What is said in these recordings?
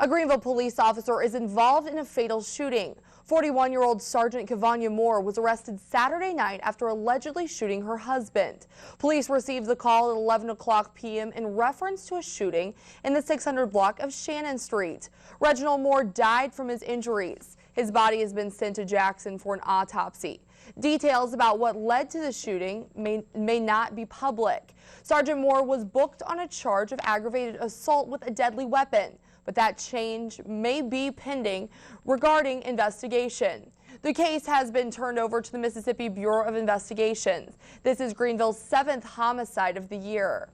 A Greenville police officer is involved in a fatal shooting. 41-year-old Sergeant Kavanya Moore was arrested Saturday night after allegedly shooting her husband. Police received the call at 11 o'clock p.m. in reference to a shooting in the 600 block of Shannon Street. Reginald Moore died from his injuries. His body has been sent to Jackson for an autopsy. Details about what led to the shooting may not be public. Sergeant Moore was booked on a charge of aggravated assault with a deadly weapon, but that change may be pending regarding investigation. The case has been turned over to the Mississippi Bureau of Investigations. This is Greenville's 7th homicide of the year.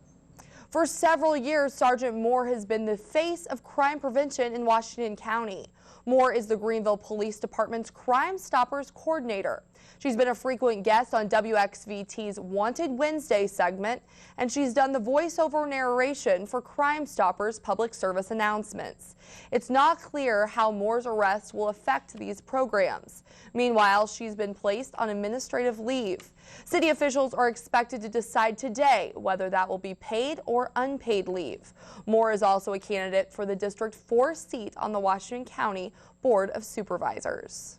For several years, Sergeant Moore has been the face of crime prevention in Washington County. Moore is the Greenville Police Department's Crime Stoppers Coordinator. She's been a frequent guest on WXVT's Wanted Wednesday segment, and she's done the voiceover narration for Crime Stoppers public service announcements. It's not clear how Moore's arrest will affect these programs. Meanwhile, she's been placed on administrative leave. City officials are expected to decide today whether that will be paid or unpaid leave. Moore is also a candidate for the District 4 seat on the Washington County Board of Supervisors.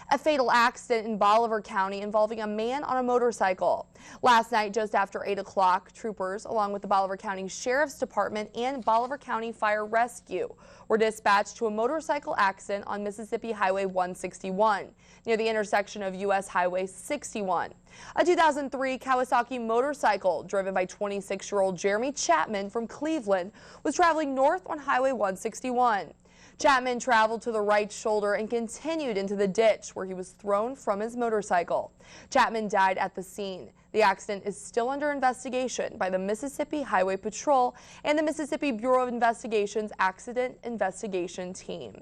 A fatal accident in Bolivar County involving a man on a motorcycle. Last night, just after 8 o'clock, troopers, along with the Bolivar County Sheriff's Department and Bolivar County Fire Rescue, were dispatched to a motorcycle accident on Mississippi Highway 161 near the intersection of U.S. Highway 61. A 2003 Kawasaki motorcycle driven by 26-year-old Jeremy Chapman from Cleveland was traveling north on Highway 161. Chapman traveled to the right shoulder and continued into the ditch where he was thrown from his motorcycle. Chapman died at the scene. The accident is still under investigation by the Mississippi Highway Patrol and the Mississippi Bureau of Investigation's Accident Investigation Team.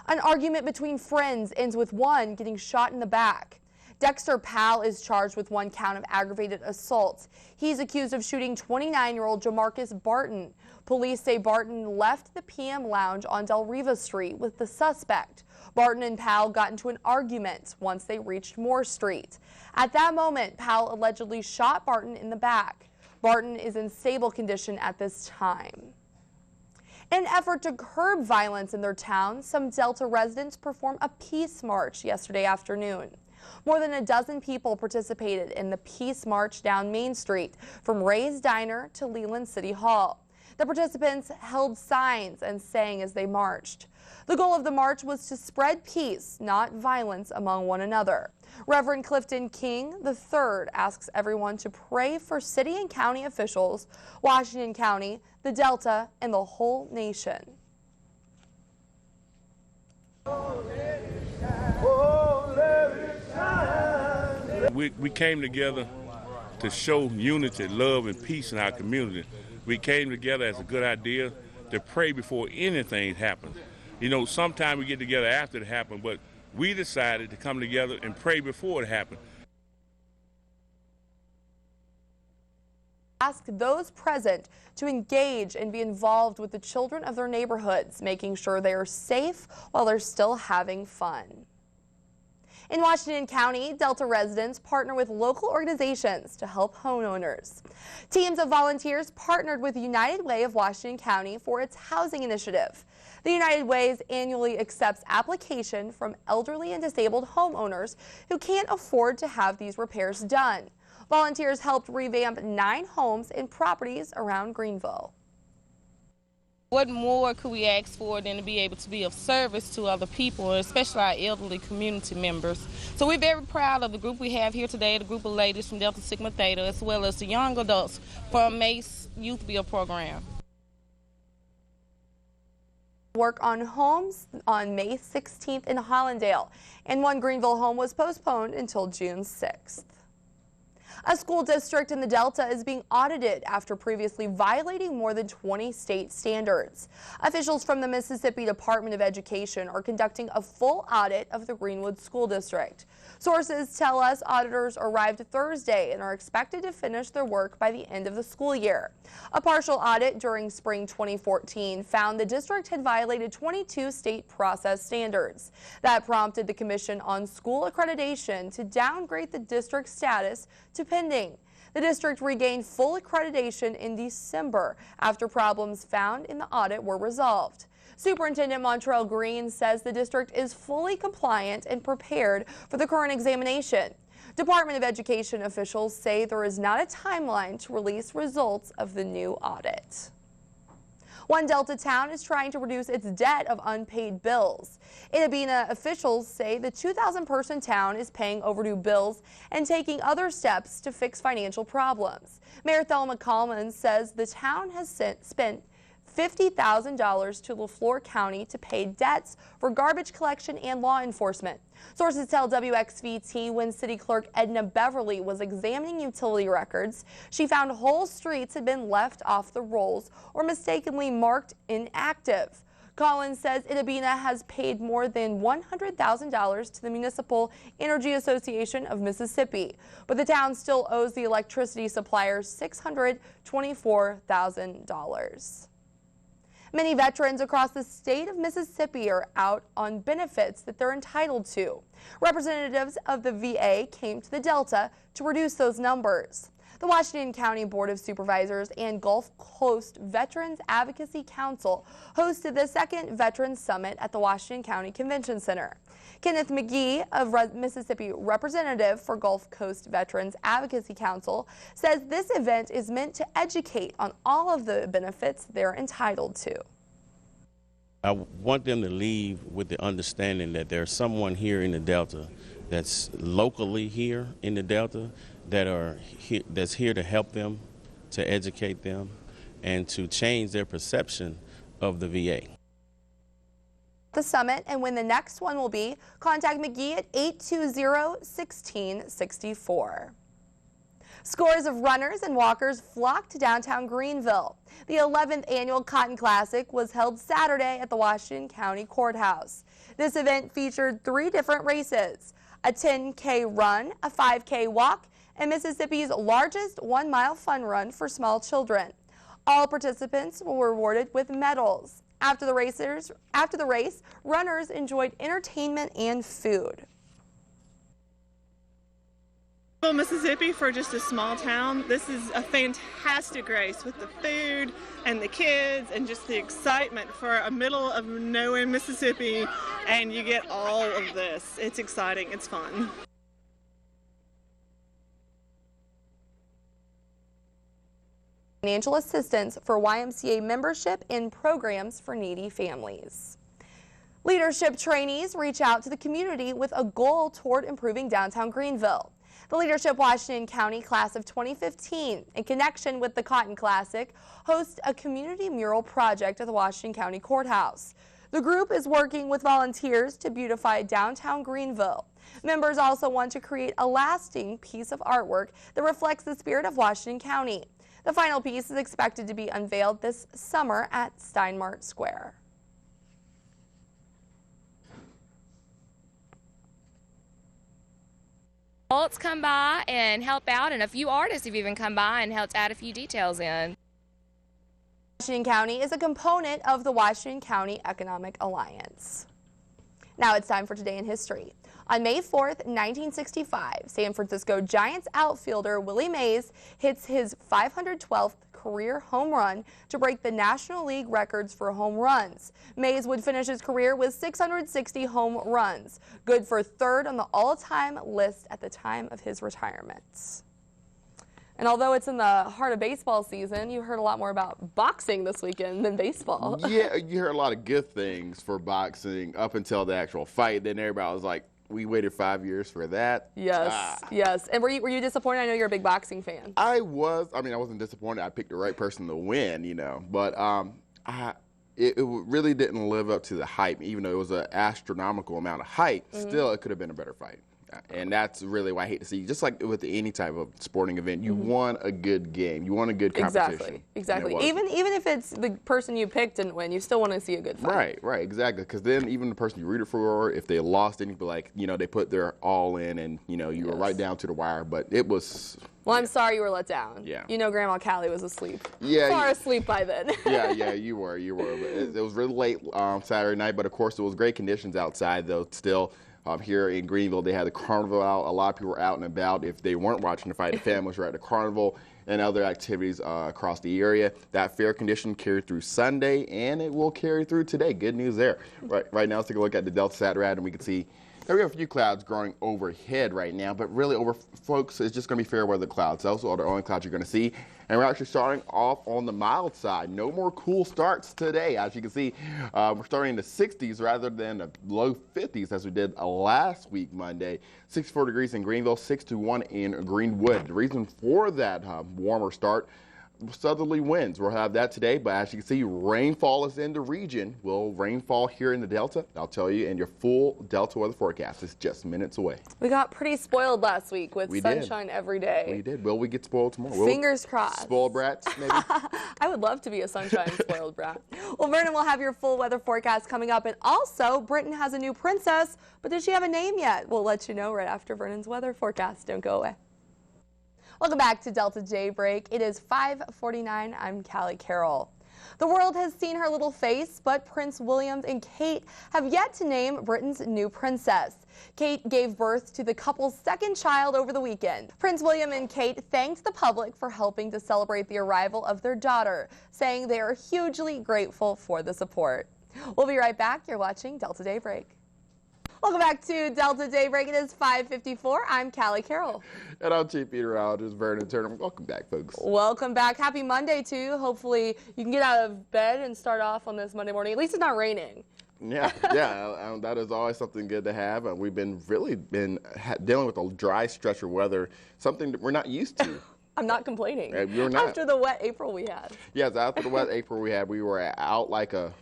An argument between friends ends with one getting shot in the back. Dexter Powell is charged with 1 count of aggravated assault. He's accused of shooting 29-year-old Jamarcus Barton. Police say Barton left the PM Lounge on Del Riva Street with the suspect. Barton and Powell got into an argument once they reached Moore Street. At that moment, Powell allegedly shot Barton in the back. Barton is in stable condition at this time. In an effort to curb violence in their town, some Delta residents performed a peace march yesterday afternoon. More than a dozen people participated in the Peace March down Main Street from Ray's Diner to Leland City Hall. The participants held signs and sang as they marched. The goal of the march was to spread peace, not violence among one another. Reverend Clifton King III asks everyone to pray for city and county officials, Washington County, the Delta, and the whole nation. We came together to show unity, love, and peace in our community. We came together as a good idea to pray before anything happens. You know, sometimes we get together after it happened, but we decided to come together and pray before it happened. Ask those present to engage and be involved with the children of their neighborhoods, making sure they are safe while they're still having fun. In Washington County, Delta residents partner with local organizations to help homeowners. Teams of volunteers partnered with United Way of Washington County for its housing initiative. The United Way annually accepts application from elderly and disabled homeowners who can't afford to have these repairs done. Volunteers helped revamp 9 homes and properties around Greenville. What more could we ask for than to be able to be of service to other people, especially our elderly community members? So we're very proud of the group we have here today, the group of ladies from Delta Sigma Theta, as well as the young adults from MACE Youth Build Program. Work on homes on May 16th in Hollandale, and one Greenville home was postponed until June 6th. A school district in the Delta is being audited after previously violating more than 20 state standards. Officials from the Mississippi Department of Education are conducting a full audit of the Greenwood School District. Sources tell us auditors arrived Thursday and are expected to finish their work by the end of the school year. A partial audit during spring 2014 found the district had violated 22 state process standards. That prompted the Commission on School Accreditation to downgrade the district's status to pending. The district regained full accreditation in December after problems found in the audit were resolved. Superintendent Montrell Green says the district is fully compliant and prepared for the current examination. Department of Education officials say there is not a timeline to release results of the new audit. One Delta town is trying to reduce its debt of unpaid bills. In Abena, officials say the 2,000-person town is paying overdue bills and taking other steps to fix financial problems. Mayor Thelma Coleman says the town has spent $50,000 to LaFleur County to pay debts for garbage collection and law enforcement. Sources tell WXVT when City Clerk Edna Beverly was examining utility records, she found whole streets had been left off the rolls or mistakenly marked inactive. Collins says Abena has paid more than $100,000 to the Municipal Energy Association of Mississippi, but the town still owes the electricity supplier $624,000. Many veterans across the state of Mississippi are out on benefits that they're entitled to. Representatives of the VA came to the Delta to reduce those numbers. The Washington County Board of Supervisors and Gulf Coast Veterans Advocacy Council hosted the second Veterans Summit at the Washington County Convention Center. Kenneth McGee, a Mississippi representative for Gulf Coast Veterans Advocacy Council, says this event is meant to educate on all of the benefits they're entitled to. I want them to leave with the understanding that there's someone here in the Delta that's locally here in the Delta that's here to help them, to educate them, and to change their perception of the VA. The summit and when the next one will be, contact McGee at 820-1664. Scores of runners and walkers flocked to downtown Greenville. The 11th annual Cotton Classic was held Saturday at the Washington County Courthouse. This event featured 3 different races: a 10K run, a 5K walk, and Mississippi's largest 1-mile fun run for small children. All participants were rewarded with medals. After the race, runners enjoyed entertainment and food. Well, Mississippi, for just a small town, this is a fantastic race with the food and the kids and just the excitement for a middle of nowhere Mississippi, and you get all of this. It's exciting, it's fun. Financial assistance for YMCA membership and programs for needy families. Leadership trainees reach out to the community with a goal toward improving downtown Greenville. The Leadership Washington County class of 2015, in connection with the Cotton Classic, hosts a community mural project at the Washington County Courthouse. The group is working with volunteers to beautify downtown Greenville. Members also want to create a lasting piece of artwork that reflects the spirit of Washington County. The final piece is expected to be unveiled this summer at Steinmart Square. Adults come by and help out, and a few artists have even come by and helped add a few details in. Washington County is a component of the Washington County Economic Alliance. Now it's time for Today in History. On May 4th, 1965, San Francisco Giants outfielder Willie Mays hits his 512th career home run to break the National League records for home runs. Mays would finish his career with 660 home runs, good for 3rd on the all-time list at the time of his retirement. And although it's in the heart of baseball season, you heard a lot more about boxing this weekend than baseball. Yeah, you heard a lot of good things for boxing up until the actual fight. Then everybody was like, we waited 5 years for that. Yes, yes. And were you disappointed? I know you're a big boxing fan. I was. I mean, I wasn't disappointed. I picked the right person to win, you know. But it really didn't live up to the hype. Even though it was an astronomical amount of hype, still it could have been a better fight. And that's really why I hate to see, just like with any type of sporting event, you want a good game. You want a good competition. Exactly. Even if it's the person you picked didn't win, you still want to see a good fight. Right, exactly. Because then even the person you rooted for, if they lost, then you'd be like, you know, they put their all in and, you know, you were right down to the wire. But it was... Well, I'm sorry you were let down. Yeah. You know Grandma Callie was asleep. Yeah. Far asleep by then. yeah, you were. But it was really late Saturday night, but of course it was great conditions outside, though, still. Here in Greenville, they had the carnival out. A lot of people were out and about. If they weren't watching the fight, the families were at the carnival and other activities across the area. That fair condition carried through Sunday, and it will carry through today. Good news there. Right now, let's take a look at the Delta Saturday, and we can see there we have a few clouds growing overhead right now, but really over folks, it's just going to be fair weather clouds. Those are the only clouds you're going to see. And we're actually starting off on the mild side. No more cool starts today. As you can see, we're starting in the 60s rather than the low 50s as we did last week, Monday. 64 degrees in Greenville, 61 in Greenwood. The reason for that warmer start, southerly winds. We'll have that today, but as you can see, rainfall is in the region. Will rainfall here in the Delta? I'll tell you in your full Delta weather forecast. It's just minutes away. We got pretty spoiled last week with sunshine every day. We did. Will we get spoiled tomorrow? Fingers crossed. Spoiled brats, maybe? I would love to be a sunshine spoiled brat. Well, Vernon will have your full weather forecast coming up. And also, Britain has a new princess, but does she have a name yet? We'll let you know right after Vernon's weather forecast. Don't go away. Welcome back to Delta Daybreak. It is 5:49. I'm Callie Carroll. The world has seen her little face, but Prince William and Kate have yet to name Britain's new princess. Kate gave birth to the couple's second child over the weekend. Prince William and Kate thanked the public for helping to celebrate the arrival of their daughter, saying they are hugely grateful for the support. We'll be right back. You're watching Delta Daybreak. Welcome back to Delta Daybreak. It is 5:54. I'm Callie Carroll. And I'm Chief Meteorologist Vernon Turner. Welcome back, folks. Welcome back. Happy Monday to you. Hopefully you can get out of bed and start off on this Monday morning. At least it's not raining. Yeah, that is always something good to have. We've been dealing with a dry stretch of weather, something that we're not used to. I'm not complaining. You're not. After the wet April we had. Yes, after the wet April we had, we were out like a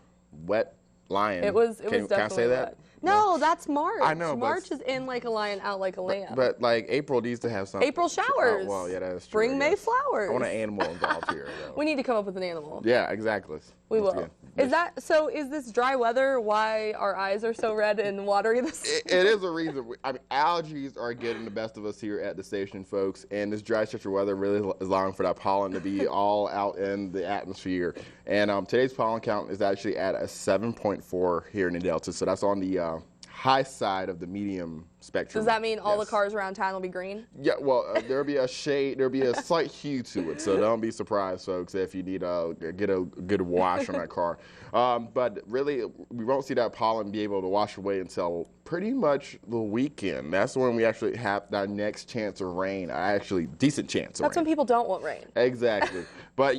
wet lion. It was definitely can I say that? wet. No, that's March. I know. March is in like a lion, out like a lamb. But like April needs to have something. April showers. Oh, well, yeah, that's true. Spring May flowers. I want an animal involved here, though. We need to come up with an animal. Yeah, exactly. We will. Is this dry weather why our eyes are so red and watery this It is a reason. Allergies are getting the best of us here at the station, folks, and this dry stretch of weather really is allowing for that pollen to be all out in the atmosphere. And today's pollen count is actually at a 7.4 here in the Delta, so that's on the high side of the medium spectrum. Does that mean all the cars around town will be green? Yeah, well, there'll be a shade, there'll be a slight hue to it, so don't be surprised, folks, if you need to get a good wash on that car. But really, we won't see that pollen be able to wash away until pretty much the weekend. That's when we actually have that next chance of rain, actually decent chance of rain. That's when people don't want rain. Exactly. But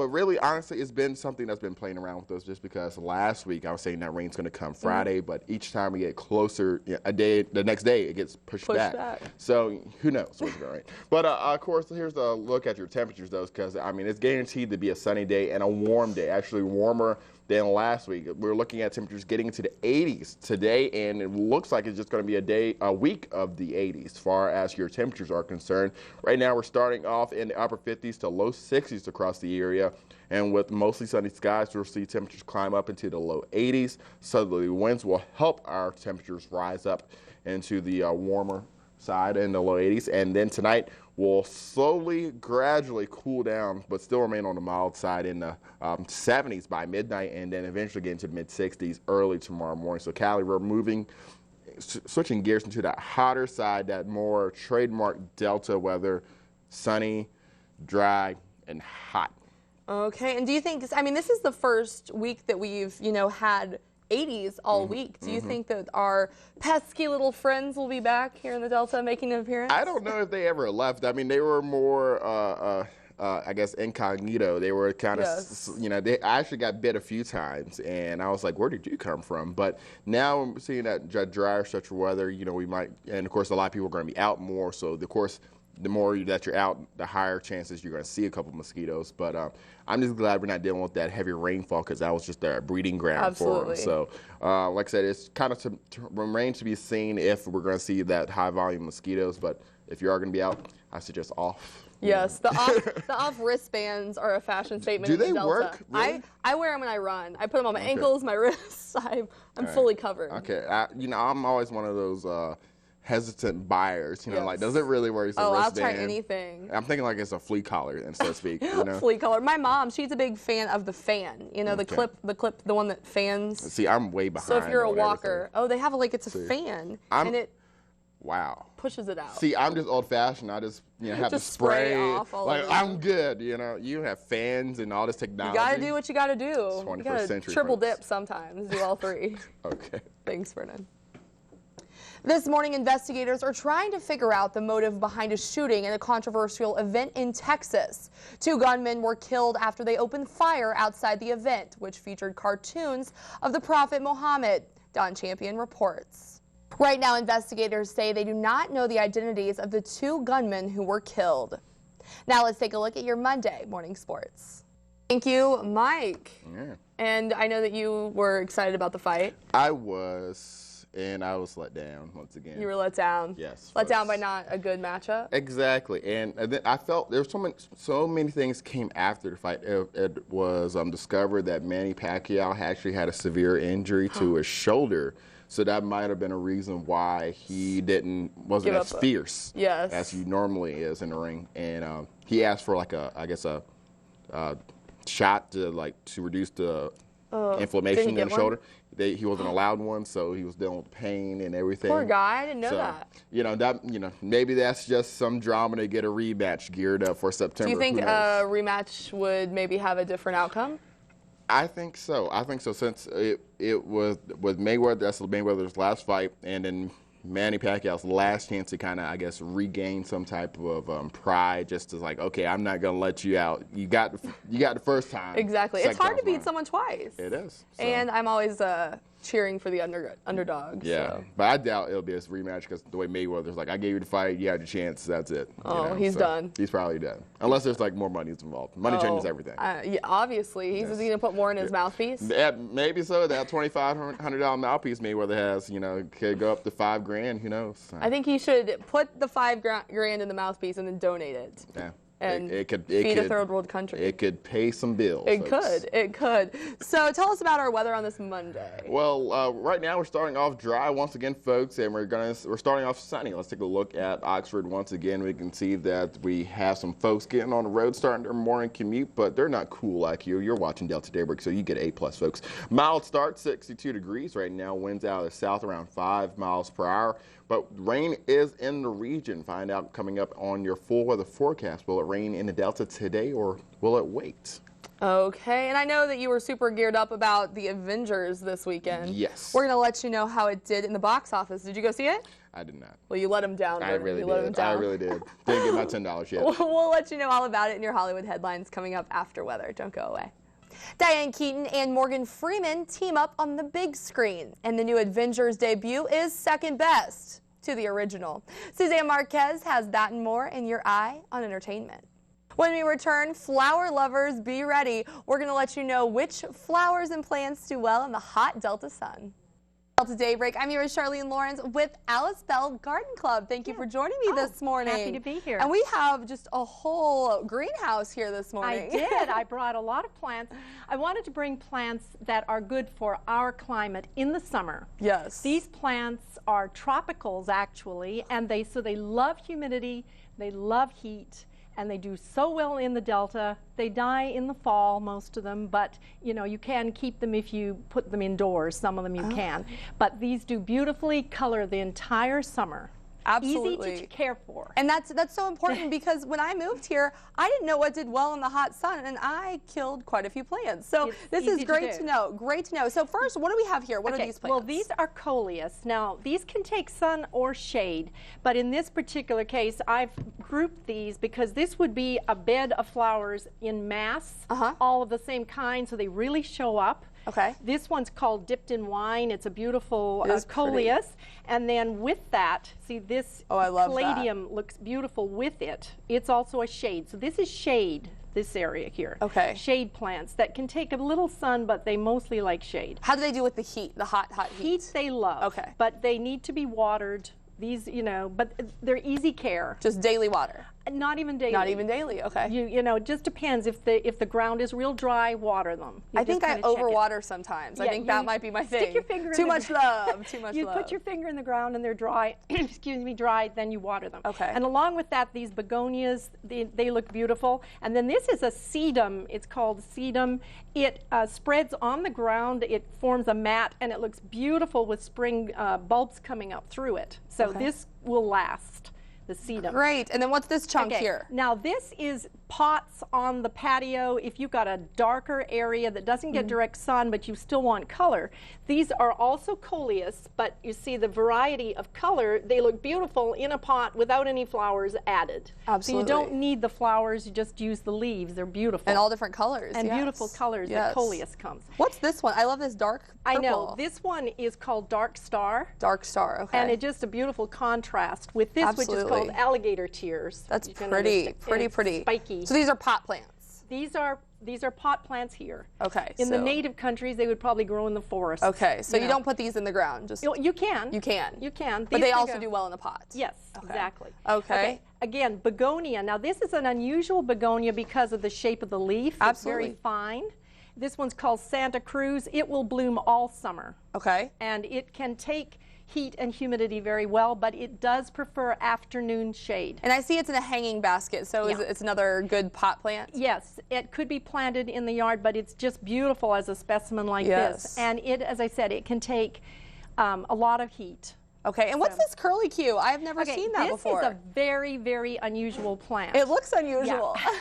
really, honestly, it's been something that's been playing around with us just because last week I was saying that rain's going to come Friday, but each time we get closer, the next day, it gets pushed back. So who knows what's going to rain. But of course, here's a look at your temperatures, though, because it's guaranteed to be a sunny day and a warm day, actually warmer than last week. We're looking at temperatures getting into the 80s today, and it looks like it's just going to be a week of the 80s as far as your temperatures are concerned. Right now, we're starting off in the upper 50s to low 60s across the area, and with mostly sunny skies, we'll see temperatures climb up into the low 80s. Southerly winds will help our temperatures rise up into the warmer side in the low 80s, and then tonight will slowly, gradually cool down, but still remain on the mild side in the 70s by midnight, and then eventually get into the mid-60s early tomorrow morning. So, Callie, we're switching gears into that hotter side, that more trademark Delta weather, sunny, dry, and hot. Okay, and do you think, this is the first week that we've, had 80s all week. Do you think that our pesky little friends will be back here in the Delta making an appearance? I don't know if they ever left. They were more, I guess, incognito. They were kind of, I actually got bit a few times, and I was like, where did you come from? But now I'm seeing that drier stretch of weather, we might, and of course, a lot of people are going to be out more. So, of course, the more that you're out, the higher chances you're going to see a couple mosquitoes. But I'm just glad we're not dealing with that heavy rainfall because that was just a breeding ground for them. So, like I said, it's kind of to remain to be seen if we're going to see that high volume mosquitoes. But if you are going to be out, I suggest off. Yes, the off wristbands are a fashion statement. Do they in the Delta. work? Really? I wear them when I run. I put them on my ankles, my wrists. I'm fully covered. Okay, I'm always one of those hesitant buyers, you know, Yes. like, does it really work? It's a I'll wristband. try anything. I'm thinking like it's a flea collar, and so to speak, you know? Flea collar. My mom, she's a big fan of the fan. You know, the clip, the one that fans. See, I'm way behind. So if you're a on walker, everything. they have it's a fan, and it Wow. pushes it out. See, I'm just old-fashioned. I just, have Just to spray off all like over I'm you. good. You know, you have fans and all this technology. You gotta do what you gotta do. You 21st gotta century triple folks. dip sometimes. Do all three. Okay. Thanks, Vernon. This morning, investigators are trying to figure out the motive behind a shooting in a controversial event in Texas. 2 gunmen were killed after they opened fire outside the event, which featured cartoons of the Prophet Muhammad. Don Champion reports. Right now, investigators say they do not know the identities of the 2 gunmen who were killed. Now let's take a look at your Monday morning sports. Thank you, Mike. Yeah. And I know that you were excited about the fight. I was, and I was let down once again. You were let down. Yes. Let down by not a good matchup. Exactly, and then I felt there were so many things came after the fight. It was discovered that Manny Pacquiao actually had a severe injury to his shoulder, so that might have been a reason why he wasn't Give as up. fierce Yes. as he normally is in the ring, and he asked for like a shot to reduce the inflammation in the get one? shoulder. He wasn't allowed one, so he was dealing with pain and everything. Poor guy, I didn't know So, that. maybe that's just some drama to get a rematch geared up for September. Do you think Who a knows? rematch would maybe have a different outcome? I think so. Since it was with Mayweather, that's Mayweather's last fight, and then Manny Pacquiao's last chance to kind of, I guess, regain some type of pride, just as like, okay, I'm not gonna let you out. You got the first time. Exactly. It's Second hard to time's beat mine. someone twice. It is. So. And I'm always cheering for the underdogs. Yeah, So. but I doubt it'll be a rematch because the way Mayweather's like, I gave you the fight, you had your chance, that's it. Oh, he's done. He's probably done. Unless there's more money involved. Money changes everything. Yeah, obviously. Is he going to put more in his mouthpiece? Maybe so. That $2,500 mouthpiece Mayweather has, could go up to $5,000. Who knows? I think he should put the $5,000 in the mouthpiece and then donate it. Yeah. And it could feed a third world country. It could pay some bills. It folks. could. It could. So tell us about our weather on this Monday. Well, right now we're starting off dry once again, folks, and we're starting off sunny. Let's take a look at Oxford once again. We can see that we have some folks getting on the road, starting their morning commute, but they're not cool like you. You're watching Delta Daybreak, so you get A+, folks. Mild start, 62 degrees right now. Winds out of the south around 5 miles per hour. But rain is in the region. Find out coming up on your full weather forecast. Will it rain in the Delta today, or will it wait? Okay, and I know that you were super geared up about the Avengers this weekend. Yes. We're going to let you know how it did in the box office. Did you go see it? I did not. Well, you let him down. I Vernon. really You let him did. down. I really did. Didn't get my $10 yet. We'll let you know all about it in your Hollywood headlines coming up after weather. Don't go away. Diane Keaton and Morgan Freeman team up on the big screen, and the new Avengers debut is second best to the original. Suzanne Marquez has that and more in your Eye on Entertainment. When we return, flower lovers, be ready. We're going to let you know which flowers and plants do well in the hot Delta sun. Delta Daybreak, I'm here with Charlene Lawrence with Alice Bell Garden Club. Thank you for joining me this morning. Happy to be here. And we have just a whole greenhouse here this morning. I did. I brought a lot of plants. I wanted to bring plants that are good for our climate in the summer. Yes. These plants are tropicals actually, and they love humidity, they love heat, and they do so well in the Delta. They die in the fall, most of them, but you can keep them if you put them indoors. Some of them you can. But these do beautifully color the entire summer. Absolutely. Easy to care for. And that's so important because when I moved here, I didn't know what did well in the hot sun, and I killed quite a few plants. So this is great to know. Great to know. So first, what do we have here? What are these plants? Well, these are coleus. Now, these can take sun or shade, but in this particular case, I've grouped these because this would be a bed of flowers in mass, all of the same kind, so they really show up. Okay. This one's called Dipped in Wine. It's a beautiful coleus. And then with that, see this palladium looks beautiful with it. It's also a shade. So this is shade, this area here. Okay. Shade plants that can take a little sun, but they mostly like shade. How do they do with the heat, the hot heat? Heat they love. Okay. But they need to be watered. These, but they're easy care. Just daily water. Not even daily. Not even daily, okay. You know, it just depends. If the ground is real dry, water them. I think I overwater sometimes. I think that might be my thing. Stick your finger in too much love, too much love. You put your finger in the ground and they're dry, excuse me, dry, then you water them. Okay. And along with that, these begonias, they look beautiful. And then this is a sedum. It's called sedum. It spreads on the ground. It forms a mat, and it looks beautiful with spring bulbs coming up through it. So this will last. The sedum. Great. And then what's this chunk here? Now this is pots on the patio. If you've got a darker area that doesn't get direct sun, but you still want color, these are also coleus, but you see the variety of color. They look beautiful in a pot without any flowers added. Absolutely. So you don't need the flowers, you just use the leaves. They're beautiful. And all different colors. And beautiful colors that coleus comes. What's this one? I love this dark purple. I know. This one is called Dark Star. Dark Star, okay. And it's just a beautiful contrast with this, which is called alligator tears. That's pretty, pretty. Spiky. So these are pot plants. These are pot plants here. Okay. In the native countries, they would probably grow in the forest. Okay, so you don't put these in the ground. Just you can. You can. You can. But they also do well in the pot. Yes, exactly. Okay. Again, begonia. Now this is an unusual begonia because of the shape of the leaf. Absolutely. It's very fine. This one's called Santa Cruz. It will bloom all summer. Okay. And it can take heat and humidity very well, but it does prefer afternoon shade. And I see it's in a hanging basket, so it's another good pot plant? Yes, it could be planted in the yard, but it's just beautiful as a specimen like this. And it, as I said, it can take a lot of heat. Okay, and what's this curly Q? I've never seen that before. This is a very, very unusual plant. It looks unusual. Yeah.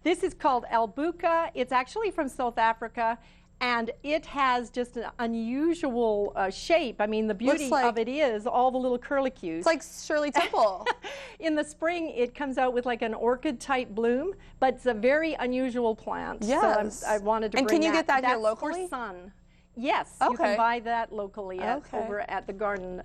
This is called albuca. It's actually from South Africa. And it has just an unusual shape. I mean, the beauty of it is all the little curlicues. It's like Shirley Temple. In the spring, it comes out with like an orchid-type bloom, but it's a very unusual plant. Yes. So I wanted to bring that. And can you get that here locally? For sun. Yes, you can buy that locally over at the garden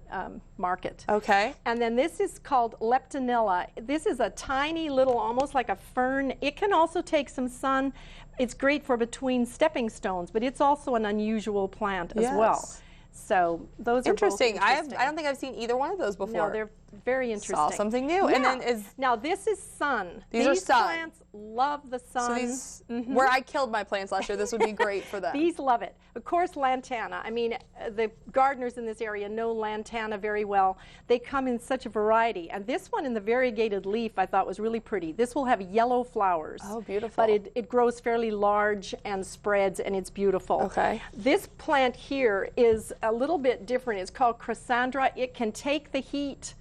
market. Okay. And then this is called leptonella. This is a tiny little, almost like a fern. It can also take some sun. It's great for between stepping stones, but it's also an unusual plant as well. So those are interesting. both interesting. I don't think I've seen either one of those before. No, they're very interesting. Saw something new. Yeah. And then now this is sun. These are sun. Plants love the sun. So these, where I killed my plants last year, this would be great for them. These love it. Of course, lantana. I mean, the gardeners in this area know lantana very well. They come in such a variety. And this one in the variegated leaf I thought was really pretty. This will have yellow flowers. Oh, beautiful. But it grows fairly large and spreads, and it's beautiful. Okay. This plant here is a little bit different. It's called Chrysandra. It can take the heat,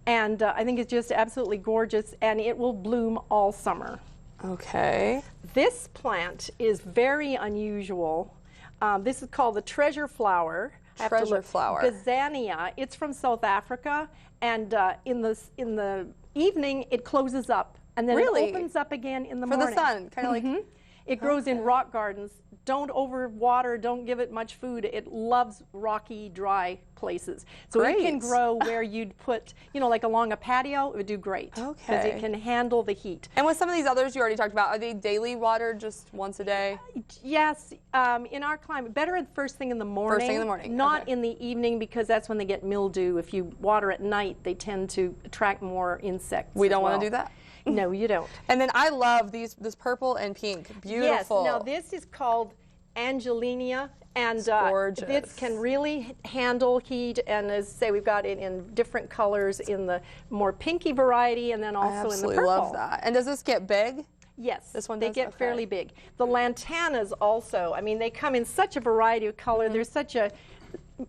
and I think it's just absolutely gorgeous, and it will bloom all summer. Okay. This plant is very unusual. This is called the treasure flower. Treasure flower. Gazania. It's from South Africa, and in the evening it closes up, and then it opens up again in the morning. For the sun, kind of like. It grows in rock gardens. Don't overwater, don't give it much food. It loves rocky, dry places. So it can grow where you'd put, you know, like along a patio, it would do great. Okay. Because it can handle the heat. And with some of these others you already talked about, are they daily watered just once a day? Yes, in our climate, better at first thing in the morning. First thing in the morning. Not in the evening, because that's when they get mildew. If you water at night, they tend to attract more insects. We don't want to do that. No, you don't. And then I love this purple and pink. Beautiful. Yes, now this is called Angelinia, and this can really handle heat, and as I say, we've got it in different colors, in the more pinky variety, and then also in the purple. I love that. And does this get big? Yes, this one they get fairly big. The lantanas also, I mean, they come in such a variety of color. There's such a,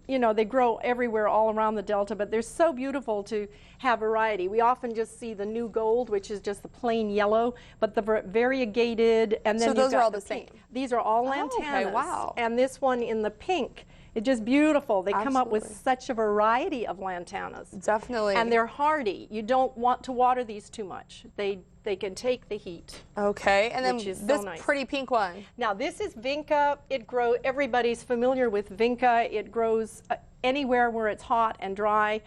you know, they grow everywhere all around the Delta, but they're so beautiful to have variety. We often just see the new gold, which is just the plain yellow, but the variegated, and then so those are all the pink. same. These are all lantanas. Okay, wow. And this one in the pink, it's just beautiful. They come up with such a variety of lantanas. Definitely. And they're hardy. You don't want to water these too much. They can take the heat. Okay, and then this pretty pink one. Now this is vinca. It grows. Everybody's familiar with vinca. It grows anywhere where it's hot and dry.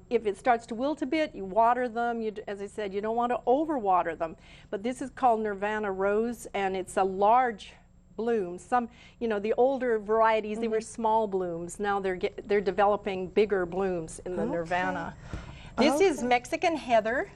If it starts to wilt a bit, you water them. As I said, you don't want to overwater them. But this is called Nirvana Rose, and it's a large bloom. Some, you know, the older varieties, they were small blooms. Now they're developing bigger blooms in the Nirvana. This is Mexican heather.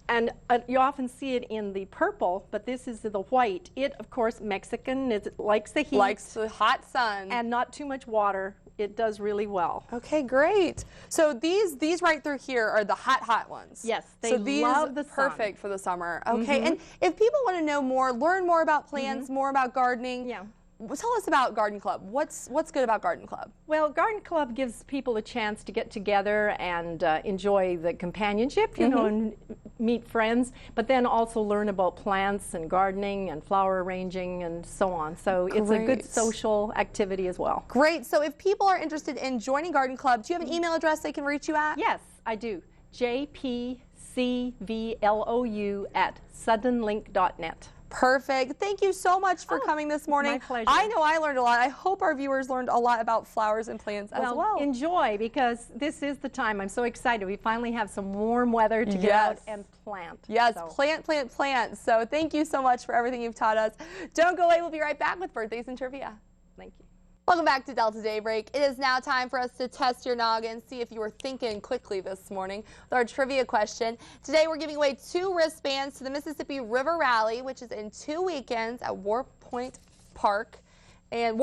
And you often see it in the purple, but this is the white. It, of course, Mexican, it likes the heat. Likes the hot sun. And not too much water. It does really well. Okay, great. So these right through here are the hot ones. Yes, they so these love the sun. Perfect for the summer. Okay, and if people want to know more, learn more about plants, more about gardening, yeah. Tell us about Garden Club. What's good about Garden Club? Well, Garden Club gives people a chance to get together and enjoy the companionship, you know, and meet friends, but then also learn about plants and gardening and flower arranging and so on. So it's a good social activity as well. Great. So if people are interested in joining Garden Club, do you have an email address they can reach you at? Yes, I do. jpcvlou@suddenlink.net. Perfect. Thank you so much for coming this morning. My pleasure. I know I learned a lot. I hope our viewers learned a lot about flowers and plants as well. Enjoy, because this is the time. I'm so excited. We finally have some warm weather to get out and plant. Yes, so. plant. So thank you so much for everything you've taught us. Don't go away. We'll be right back with birthdays and trivia. Thank you. Welcome back to Delta Daybreak. It is now time for us to test your noggin, see if you were thinking quickly this morning with our trivia question. Today we're giving away 2 wristbands to the Mississippi River Rally, which is in 2 weekends at Warfield Point Park. So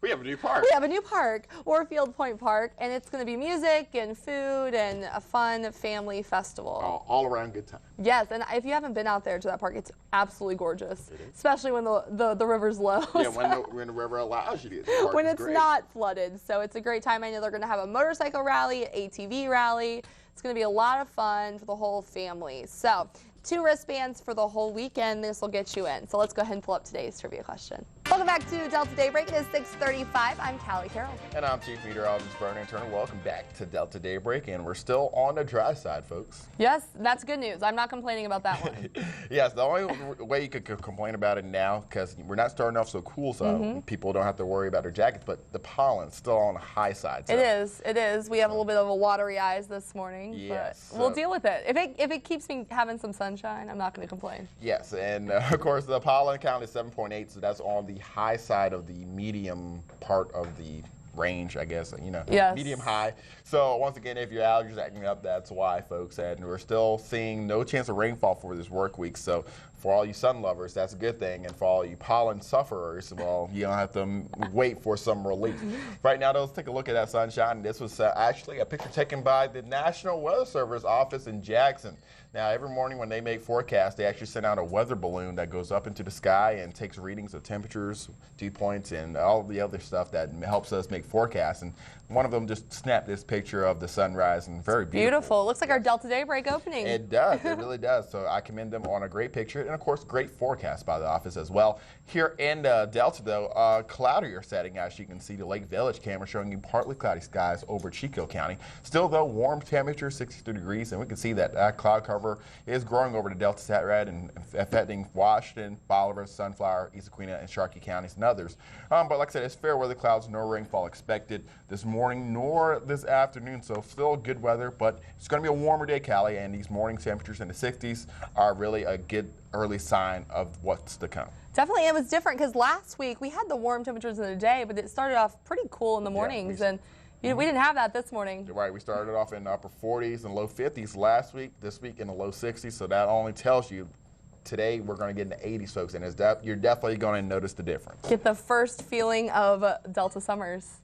we have a new park. We have a new park, Warfield Point Park, and it's going to be music and food and a fun family festival. All around good time. Yes, and if you haven't been out there to that park, it's absolutely gorgeous, especially when the river's low. Yeah, when the river allows you to get to the park. When it's great. not flooded. So it's a great time. I know they're going to have a motorcycle rally, ATV rally. It's going to be a lot of fun for the whole family. So 2 wristbands for the whole weekend. This will get you in. So let's go ahead and pull up today's trivia question. Welcome back to Delta Daybreak. It is 6:35. I'm Callie Carroll. And I'm Chief Meteorologist Vernon Turner. Welcome back to Delta Daybreak, and we're still on the dry side, folks. Yes, that's good news. I'm not complaining about that one. Yes, the only way you could complain about it now, because we're not starting off so cool, so people don't have to worry about their jackets, but the pollen's still on the high side. So. It is. We have a little bit of a watery eyes this morning, yes, but we'll deal with it. If it keeps me having some sunshine, I'm not going to complain. Yes, and of course the pollen count is 7.8, so that's on the high side of the medium part of the range, I guess, medium high. So once again, if your allergies are acting up, that's why, folks. And we're still seeing no chance of rainfall for this work week. So for all you sun lovers, that's a good thing. And for all you pollen sufferers, well, you don't have to wait for some relief. Right now, let's take a look at that sunshine. This was actually a picture taken by the National Weather Service office in Jackson. Now, every morning when they make forecasts, they actually send out a weather balloon that goes up into the sky and takes readings of temperatures, dew points, and all the other stuff that helps us make forecasts. And one of them just snapped this picture of the sunrise, and very beautiful. It looks like our Delta Daybreak opening. It does. It really does. So I commend them on a great picture, and of course, great forecast by the office as well. Here in Delta, though, cloudier setting. As you can see, the Lake Village camera showing you partly cloudy skies over Chico County. Still, though, warm temperature, 62 degrees, and we can see that cloud cover is growing over the Delta Sat Red and affecting Washington, Bolivar, Sunflower, Issaquena, and Sharkey counties and others. But like I said, it's fair weather clouds, no rainfall expected this morning nor this afternoon, so still good weather, but it's going to be a warmer day, Callie, and these morning temperatures in the 60s are really a good early sign of what's to come. Definitely, it was different because last week we had the warm temperatures in the day, but it started off pretty cool in the mornings, and we didn't have that this morning. Right, we started off in the upper 40s and low 50s last week, this week in the low 60s, so that only tells you today we're going to get in the 80s, folks, and you're definitely going to notice the difference. Get the first feeling of Delta summers.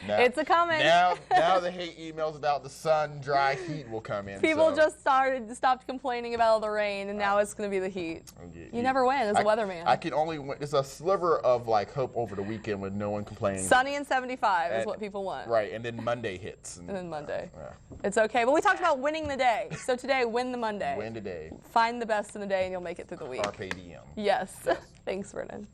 Now, it's a coming. Now the hate emails about the sun, dry heat will come in. People just stopped complaining about all the rain, and now it's going to be the heat. You never win as a weatherman. I can only win. It's a sliver of like hope over the weekend with no one complaining. Sunny and 75 is what people want. Right, and then Monday hits. And then Monday. Yeah. It's okay. But we talked about winning the day. So today, win the Monday. Win the day. Find the best in the day, and you'll make it through the week. Carpe diem. Yes. Thanks, Vernon.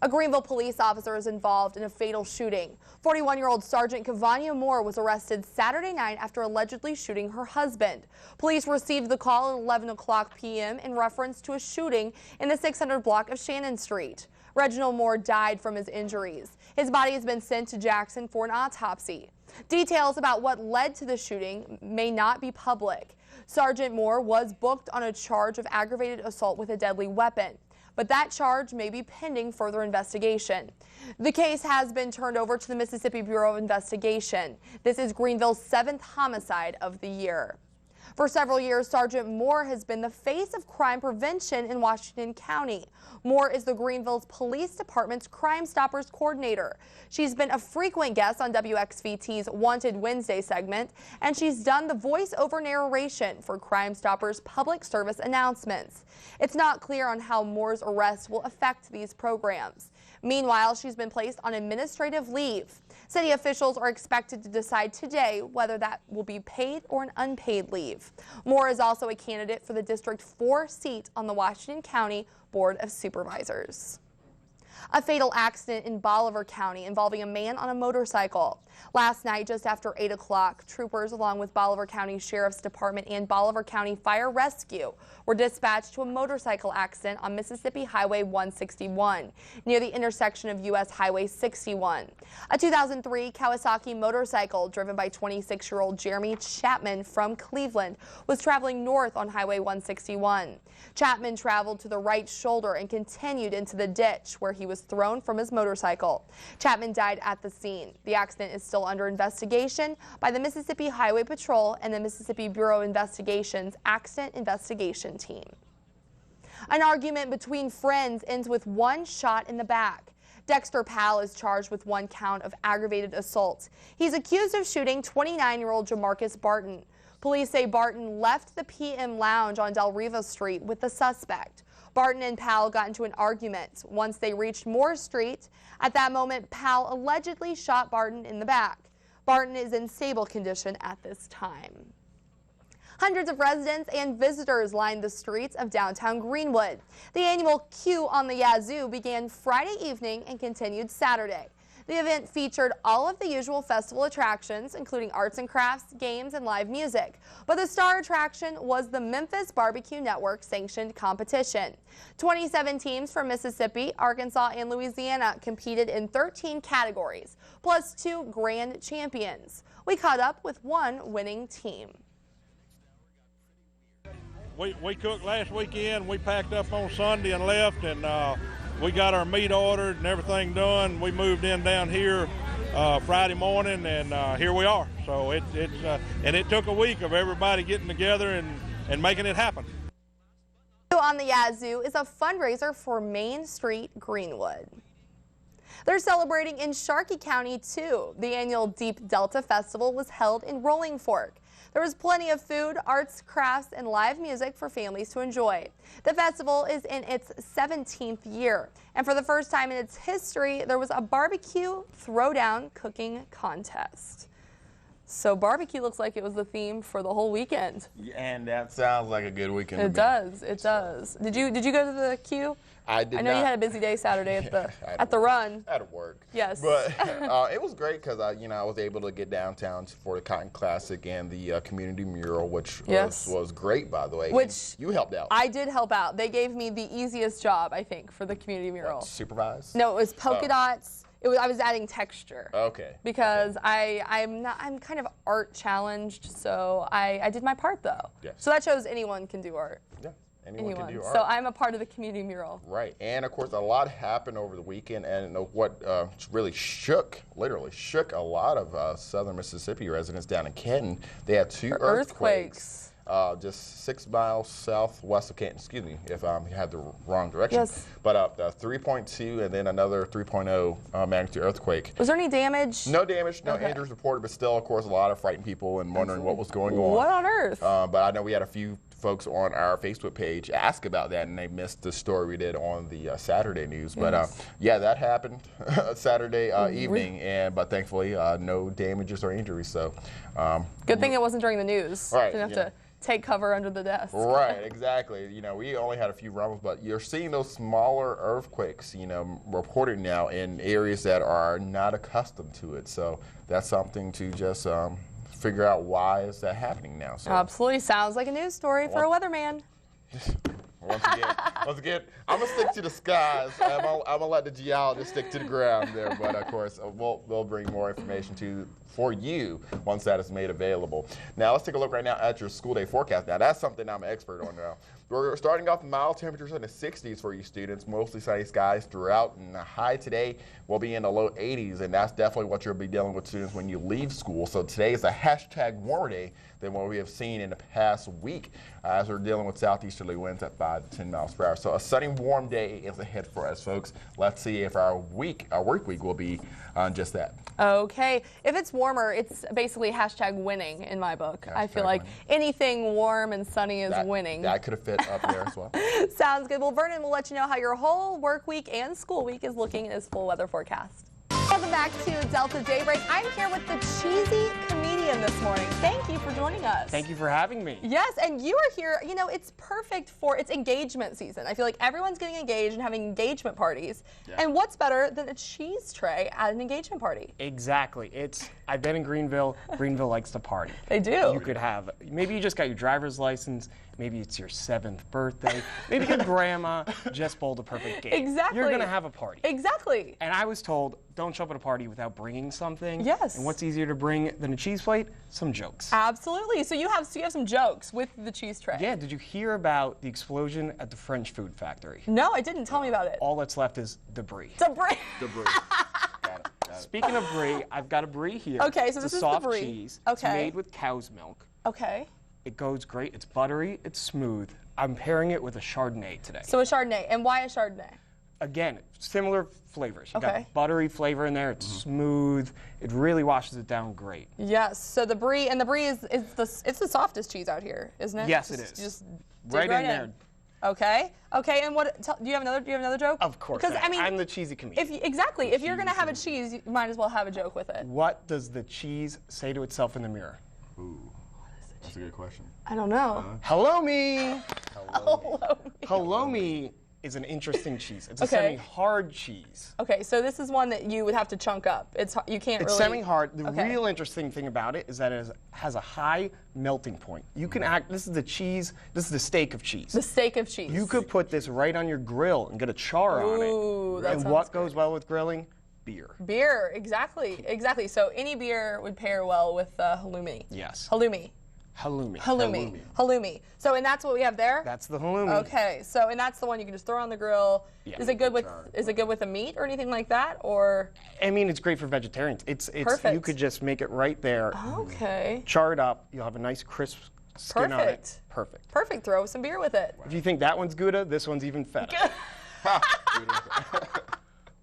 A Greenville police officer is involved in a fatal shooting. 41-year-old Sergeant Cavania Moore was arrested Saturday night after allegedly shooting her husband. Police received the call at 11 o'clock p.m. in reference to a shooting in the 600 block of Shannon Street. Reginald Moore died from his injuries. His body has been sent to Jackson for an autopsy. Details about what led to the shooting may not be public. Sergeant Moore was booked on a charge of aggravated assault with a deadly weapon, but that charge may be pending further investigation. The case has been turned over to the Mississippi Bureau of Investigation. This is Greenville's 7th homicide of the year. For several years, Sergeant Moore has been the face of crime prevention in Washington County. Moore is the Greenville Police Department's Crime Stoppers coordinator. She's been a frequent guest on WXVT's Wanted Wednesday segment, and she's done the voice-over narration for Crime Stoppers public service announcements. It's not clear on how Moore's arrest will affect these programs. Meanwhile, she's been placed on administrative leave. City officials are expected to decide today whether that will be paid or an unpaid leave. Moore is also a candidate for the District 4 seat on the Washington County Board of Supervisors. A fatal accident in Bolivar County involving a man on a motorcycle. Last night, just after 8 o'clock, troopers along with Bolivar County Sheriff's Department and Bolivar County Fire Rescue were dispatched to a motorcycle accident on Mississippi Highway 161 near the intersection of U.S. Highway 61. A 2003 Kawasaki motorcycle driven by 26-year-old Jeremy Chapman from Cleveland was traveling north on Highway 161. Chapman traveled to the right shoulder and continued into the ditch where he was thrown from his motorcycle. Chapman died at the scene. The accident is still under investigation by the Mississippi Highway Patrol and the Mississippi Bureau of Investigation's Accident Investigation Team. An argument between friends ends with one shot in the back. Dexter Powell is charged with 1 count of aggravated assault. He's accused of shooting 29-year-old Jamarcus Barton. Police say Barton left the PM Lounge on Del Riva Street with the suspect. Barton and Powell got into an argument once they reached Moore Street. At that moment, Powell allegedly shot Barton in the back. Barton is in stable condition at this time. Hundreds of residents and visitors lined the streets of downtown Greenwood. The annual Q on the Yazoo began Friday evening and continued Saturday. The event featured all of the usual festival attractions, including arts and crafts, games, and live music. But the star attraction was the Memphis Barbecue Network sanctioned competition. 27 teams from Mississippi, Arkansas, and Louisiana competed in 13 categories, plus 2 grand champions. We caught up with one winning team. We cooked last weekend. We packed up on Sunday and left, and we got our meat ordered and everything done. We moved in down here Friday morning, and here we are. So it took a week of everybody getting together and making it happen. On the Yazoo is a fundraiser for Main Street Greenwood. They're celebrating in Sharkey County too. The annual Deep Delta Festival was held in Rolling Fork. There was plenty of food, arts, crafts, and live music for families to enjoy. The festival is in its 17th year, and for the first time in its history, there was a barbecue throwdown cooking contest. So barbecue looks like it was the theme for the whole weekend. And that sounds like a good weekend. It does. It does. Did you go to the Q? I did. I know not. you had a busy day Saturday at the run. At work. Yes. But it was great because I was able to get downtown for the Cotton Classic and the community mural, which was great, by the way. Which you helped out. I did help out. They gave me the easiest job, I think, for the community mural. What, supervise? No, it was polka dots. I was adding texture. Okay. Because I'm kind of art challenged, so I did my part though. Yeah. So that shows anyone can do art. Yeah. Anyone can do art. So I'm a part of the community mural. Right, and of course a lot happened over the weekend, and what really literally shook a lot of southern Mississippi residents down in Kenton. They had 2 earthquakes. Just 6 miles southwest of Canton, excuse me if I had the wrong direction. Yes. But 3.2 and then another 3.0 magnitude earthquake. Was there any damage? No damage, no injuries reported, but still, of course, a lot of frightened people and wondering what was going on. What on earth? But I know we had a few folks on our Facebook page ask about that, and they missed the story we did on the Saturday news. But yeah, that happened Saturday evening, but thankfully no damages or injuries. So good thing it wasn't during the news. Right. Didn't have to take cover under the desk. Right, exactly. We only had a few rumbles, but you're seeing those smaller earthquakes, reported now in areas that are not accustomed to it. So that's something to just figure out why is that happening now. So absolutely sounds like a news story for a weatherman. Once again, I'm gonna stick to the skies. I'm gonna let the geologist stick to the ground there. But of course, we'll bring more information for you once that is made available. Now let's take a look right now at your school day forecast. Now that's something I'm an expert on now. We're starting off mild temperatures in the 60s for you students, mostly sunny skies throughout, and the high today will be in the low 80s, and that's definitely what you'll be dealing with, students, when you leave school. So today is a hashtag warmer day than what we have seen in the past week, as we're dealing with southeasterly winds at 5 to 10 miles per hour. So a sunny, warm day is ahead for us, folks. Let's see if our work week will be just that. Okay. If it's warmer, it's basically hashtag winning in my book. I feel like anything warm and sunny is winning. That could have fit up there as well. Sounds good. Well, Vernon will let you know how your whole work week and school week is looking in his full weather forecast. Welcome back to Delta Daybreak. I'm here with the cheesy comedian this morning. Thank you for joining us. Thank you for having me. Yes, and you are here, you know, it's perfect for, it's engagement season. I feel like everyone's getting engaged and having engagement parties. Yeah. And what's better than a cheese tray at an engagement party? Exactly. I've been in Greenville. Greenville likes to party. They do. You could have, maybe you just got your driver's license. Maybe it's your 7th birthday. Maybe your grandma just bowled a perfect game. Exactly. You're going to have a party. Exactly. And I was told, don't show up at a party without bringing something. Yes. And what's easier to bring than a cheese plate? Some jokes. Absolutely. So you have some jokes with the cheese tray. Yeah. Did you hear about the explosion at the French food factory? No, I didn't. Tell me about it. All that's left is debris. Debris. Debris. Got it. Speaking of brie, I've got a brie here. Okay, so it's this a is soft the brie. cheese. Okay. It's made with cow's milk. Okay. It goes great. It's buttery. It's smooth. I'm pairing it with a Chardonnay today. So a Chardonnay. And why a Chardonnay? Again, similar flavors. You Okay. got buttery flavor in there. It's smooth. It really washes it down great. Yes. So the brie, and the brie is the softest cheese out here, isn't it? Yes, it is. Just Right in there. Okay. Okay. And what? Do you have another joke? Of course. Because I mean, I'm the cheesy comedian. If you're gonna have a cheese, you might as well have a joke with it. What does the cheese say to itself in the mirror? Ooh, that's a good question. I don't know. Hello me. Hello me. Hello me is an interesting cheese. It's a Okay. semi-hard cheese. Okay, so this is one that you would have to chunk up. You can't It's really. semi-hard. The Okay. real interesting thing about it is that it has a high melting point. You can this is the cheese, this is the steak of cheese. The steak of cheese. You could put this right on your grill and get a char on it. Ooh, that and sounds what good. goes well with grilling? Beer. Beer, exactly. So any beer would pair well with halloumi. Yes. Halloumi. Halloumi. So, and that's what we have there? That's the halloumi. Okay. So, and that's the one you can just throw on the grill. Yeah. Is it good with a meat or anything like that, or? I mean, it's great for vegetarians. It's Perfect. You could just make it right there. Okay. Char it up. You'll have a nice crisp skin on it. Perfect. Perfect. Throw some beer with it. If you think that one's Gouda, this one's even feta.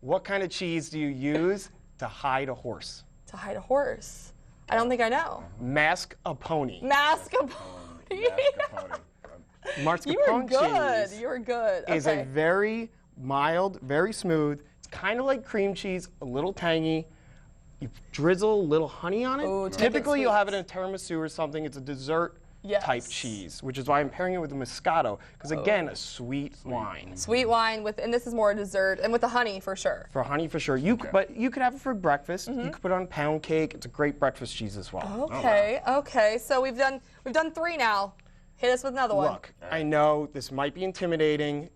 What kind of cheese do you use to hide a horse? To hide a horse. I don't think I know. Mascarpone. Mascarpone. Mascarpone You were good. cheese You were good. is a very mild, very smooth. It's kind of like cream cheese, a little tangy. You drizzle a little honey on it. Ooh, to make it Typically, you'll sweet. have it in a tiramisu or something. It's a dessert Yes. type cheese, which is why I'm pairing it with a Moscato, because again, a sweet wine. Sweet wine and this is more a dessert, and with the honey for sure. For honey, for sure. But you could have it for breakfast. You could put it on pound cake. It's a great breakfast cheese as well. Okay. Okay. So we've done 3 now. Hit us with another one. Look, I know this might be intimidating.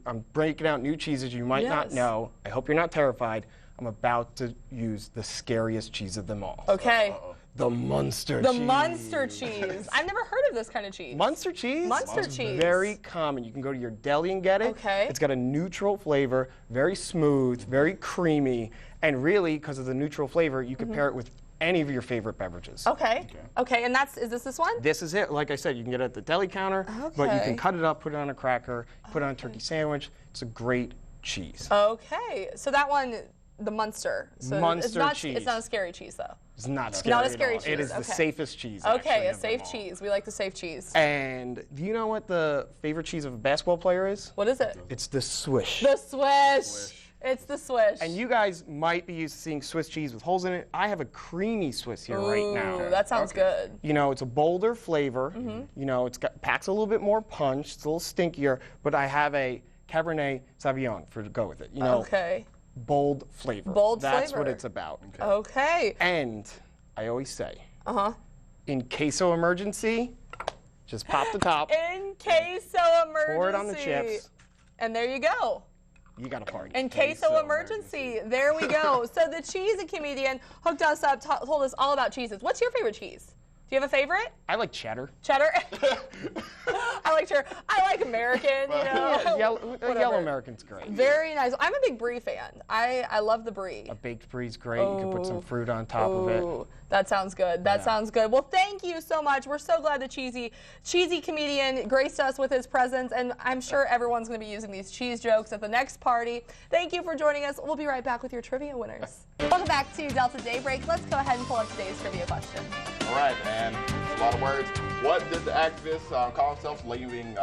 I'm breaking out new cheeses you might not Yes. know. I hope you're not terrified. I'm about to use the scariest cheese of them all. Okay. The Munster The cheese. Munster cheese. I've never heard of this kind of cheese. Munster cheese? Munster It's cheese. very common. You can go to your deli and get it. Okay. It's got a neutral flavor, very smooth, very creamy, and really, because of the neutral flavor, you can pair it with any of your favorite beverages. Okay. Okay. And is this one? This is it. Like I said, you can get it at the deli counter, but you Okay. can cut it up, put it on a cracker, put it on a turkey sandwich. It's a great cheese. Okay. So that one, the Munster. So Munster cheese. It's not a scary cheese though. It's not scary. Not a at scary all. cheese, It is the okay. safest cheese. Okay, actually, a of them safe all. cheese. We like the safe cheese. And do you know what the favorite cheese of a basketball player is? What is it? It's the Swish. The Swish. It's the Swish. And you guys might be used to seeing Swiss cheese with holes in it. I have a creamy Swiss here right now. Ooh, that sounds good. You know, it's a bolder flavor. You know, packs a little bit more punch. It's a little stinkier, but I have a Cabernet Sauvignon to go with it. You know, Okay. bold flavor. Bold That's flavor. what it's about. Okay. And I always say, Uh-huh. in case of emergency, just pop the top, In case of emergency. pour it on the chips. And there you go. You got a party. In case of emergency. There we go. So the cheesy comedian hooked us up, told us all about cheeses. What's your favorite cheese? Do you have a favorite? I like cheddar. Cheddar? I like cheddar. I like American, you know. Yellow American's great. Very nice. I'm a big brie fan. I love the brie. A baked brie's great. You can put some fruit on top of it. That sounds good. That sounds good. Well, thank you so much. We're so glad the cheesy comedian graced us with his presence, and I'm sure everyone's going to be using these cheese jokes at the next party. Thank you for joining us. We'll be right back with your trivia winners. Welcome back to Delta Daybreak. Let's go ahead and pull up today's trivia question. All right, and a lot of words. What did the activists call themselves leaving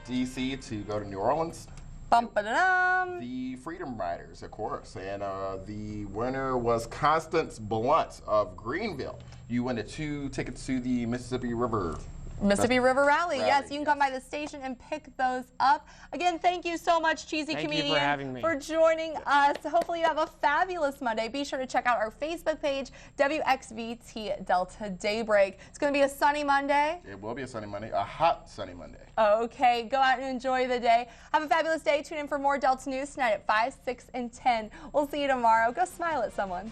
D.C. to go to New Orleans? Bum-ba-da-dum. The Freedom Riders, of course. And the winner was Constance Blunt of Greenville. You win 2 tickets to the Mississippi River Rally. Yes, you can come by the station and pick those up. Again, thank you so much, Cheesy Comedian, for having me. For joining us. Hopefully you have a fabulous Monday. Be sure to check out our Facebook page, WXVT Delta Daybreak. It's going to be a sunny Monday. It will be a sunny Monday, a hot sunny Monday. Okay, go out and enjoy the day. Have a fabulous day. Tune in for more Delta News tonight at 5, 6, and 10. We'll see you tomorrow. Go smile at someone.